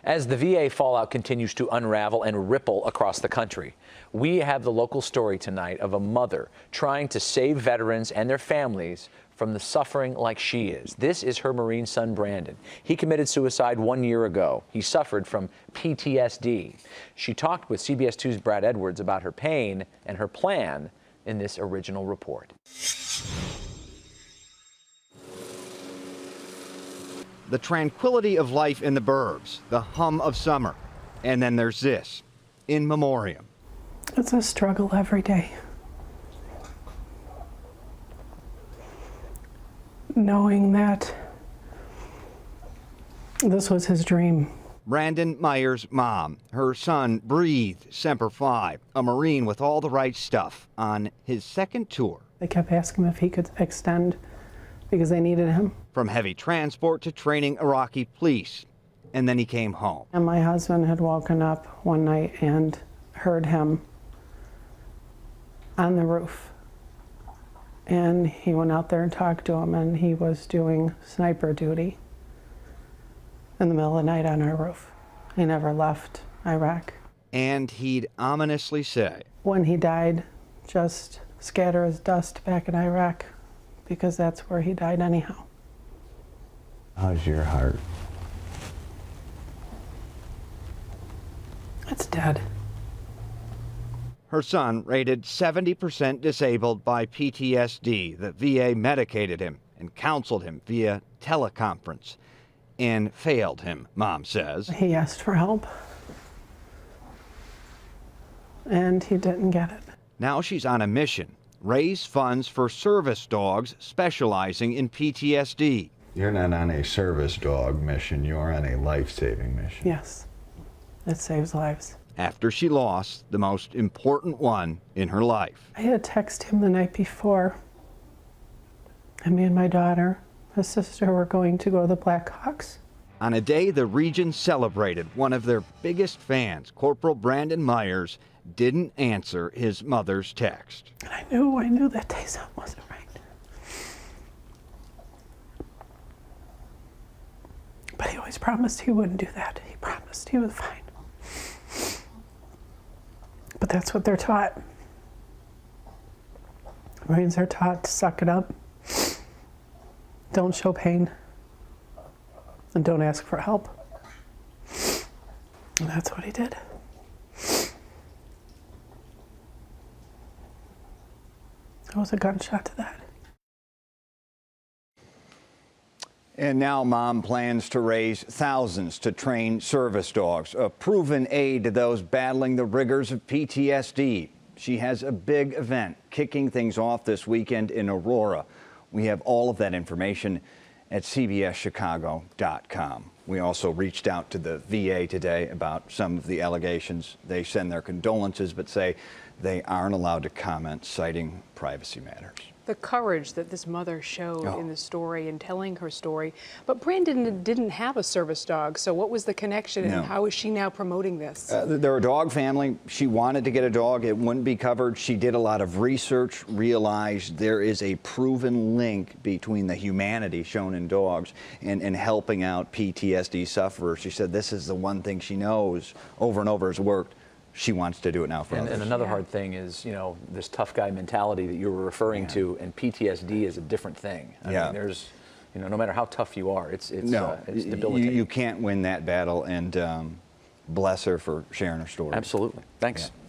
As the VA fallout continues to unravel and ripple across the country, we have the local story tonight of a mother trying to save veterans and their families from the suffering like she is. This is her Marine son, Brandon. He committed suicide 1 year ago. He suffered from PTSD. She talked with CBS 2's Brad Edwards about her pain and her plan in this original report. The tranquility of life in the burbs, the hum of summer, and then there's this, in memoriam. It's a struggle every day. Knowing that this was his dream. Brandon Myers' mom, her son breathed Semper Fi, a Marine with all the right stuff, on his second tour. They kept asking him if he could extend because they needed him. From heavy transport to training Iraqi police. And then he came home. And my husband had woken up one night and heard him on the roof. And he went out there and talked to him, and he was doing sniper duty in the middle of the night on our roof. He never left Iraq. And he'd ominously say, when he died, just scatter his dust back in Iraq, because that's where he died anyhow. How's your heart? It's dead. Her son, rated 70% disabled by PTSD. The VA medicated him and counseled him via teleconference and failed him, Mom says. He asked for help, and he didn't get it. Now she's on a mission, raise funds for service dogs specializing in PTSD. You're not on a service dog mission, you're on a life-saving mission. Yes, it saves lives. After she lost the most important one in her life. I had texted him the night before, and me and my daughter, his sister, were going to go to the Blackhawks. On a day the region celebrated, one of their biggest fans, Corporal Brandon Myers, didn't answer his mother's text. And I knew that day something wasn't right. But he always promised he wouldn't do that. He promised he was fine. But that's what they're taught. Marines are taught to suck it up, don't show pain, and don't ask for help. And that's what he did. It was a gunshot to that. And now Mom plans to raise thousands to train service dogs, a proven aid to those battling the rigors of PTSD. She has a big event kicking things off this weekend in Aurora. We have all of that information at cbschicago.com. We also reached out to the VA today about some of the allegations. They send their condolences, but say they aren't allowed to comment, citing privacy matters. The courage that this mother showed in the story and telling her story. But Brandon didn't have a service dog, so what was the connection and how is she now promoting this? They're a dog family. She wanted to get a dog. It wouldn't be covered. She did a lot of research, realized there is a proven link between the humanity shown in dogs and helping out PTSD sufferers. She said this is the one thing she knows over and over has worked. She wants to do it now for others. And another hard thing is, you know, this tough guy mentality that you were referring to, and PTSD is a different thing. I mean, there's, you know, no matter how tough you are, it's debilitating. You can't win that battle, and bless her for sharing her story. Absolutely. Thanks. Yeah.